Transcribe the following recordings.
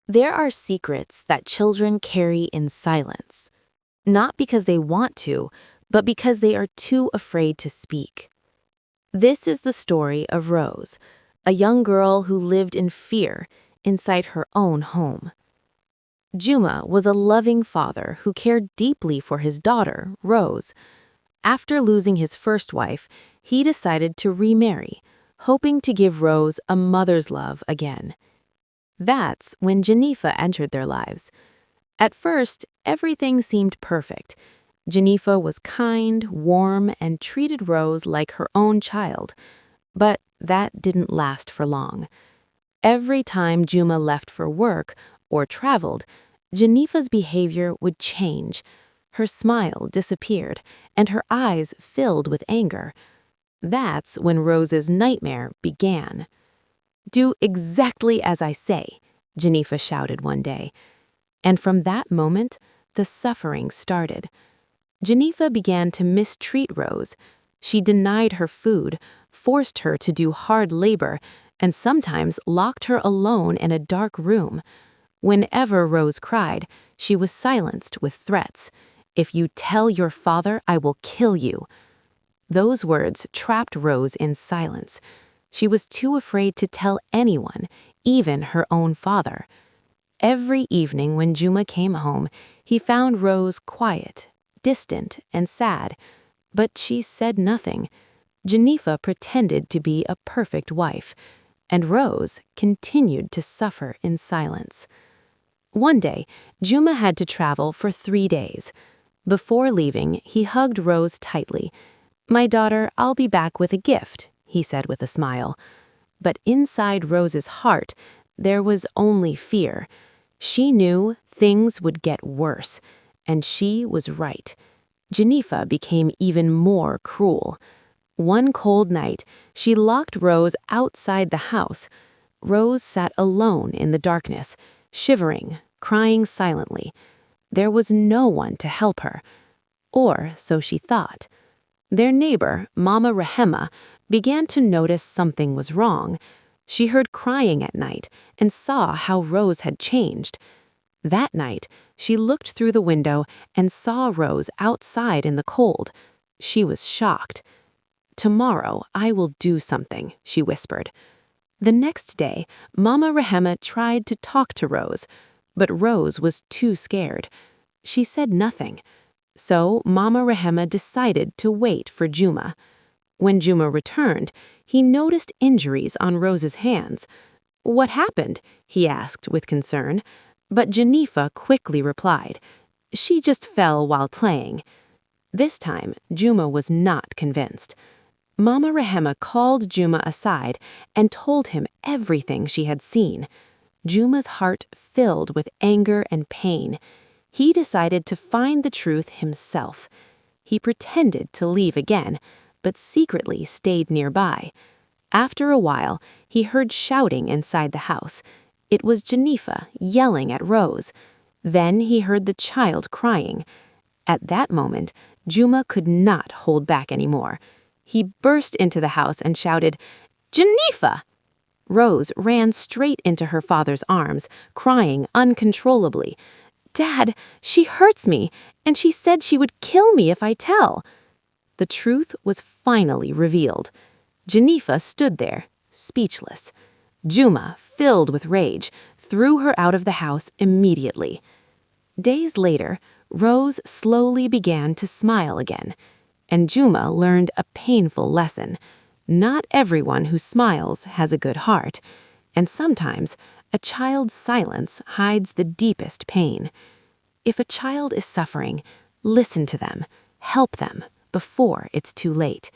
There are secrets that children carry in silence, not because they want to, but because they are too afraid to speak. This is the story of Rose, a young girl who lived in fear inside her own home. Juma was a loving father who cared deeply for his daughter, Rose. After losing his first wife, he decided to remarry, hoping to give Rose a mother's love again. That's when Jenifa entered their lives. At first, everything seemed perfect. Jenifa was kind, warm, and treated Rose like her own child. But that didn't last for long. Every time Juma left for work or traveled, Jenifa's behavior would change. Her smile disappeared, and her eyes filled with anger. That's when Rose's nightmare began. "Do exactly as I say," Jenifa shouted one day. And from that moment, the suffering started. Jenifa began to mistreat Rose. She denied her food, forced her to do hard labor, and sometimes locked her alone in a dark room. Whenever Rose cried, she was silenced with threats. "If you tell your father, I will kill you." Those words trapped Rose in silence. She was too afraid to tell anyone, even her own father. Every evening when Juma came home, he found Rose quiet, distant, and sad. But she said nothing. Jenifa pretended to be a perfect wife, and Rose continued to suffer in silence. One day, Juma had to travel for 3 days. Before leaving, he hugged Rose tightly. "My daughter, I'll be back with a gift," he said with a smile. But inside Rose's heart, there was only fear. She knew things would get worse, and she was right. Jenifa became even more cruel. One cold night, she locked Rose outside the house. Rose sat alone in the darkness, shivering, crying silently. There was no one to help her. Or so she thought. Their neighbor, Mama Rahema, began to notice something was wrong. She heard crying at night and saw how Rose had changed. That night, she looked through the window and saw Rose outside in the cold. She was shocked. "Tomorrow, I will do something," she whispered. The next day, Mama Rahema tried to talk to Rose, but Rose was too scared. She said nothing. So Mama Rahema decided to wait for Juma. When Juma returned, he noticed injuries on Rose's hands. "What happened?" he asked with concern. But Jenifa quickly replied, "She just fell while playing." This time, Juma was not convinced. Mama Rahema called Juma aside and told him everything she had seen. Juma's heart filled with anger and pain. He decided to find the truth himself. He pretended to leave again, but secretly stayed nearby. After a while, he heard shouting inside the house. It was Jenifa yelling at Rose. Then he heard the child crying. At that moment, Juma could not hold back anymore. He burst into the house and shouted, "Jenifa!" Rose ran straight into her father's arms, crying uncontrollably. "Dad, she hurts me, and she said she would kill me if I tell." The truth was finally revealed. Jenifa stood there, speechless. Juma, filled with rage, threw her out of the house immediately. Days later, Rose slowly began to smile again, and Juma learned a painful lesson. Not everyone who smiles has a good heart, and sometimes a child's silence hides the deepest pain. If a child is suffering, listen to them, help them before it's too late.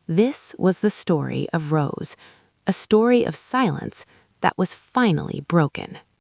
This was the story of Rose, a story of silence that was finally broken.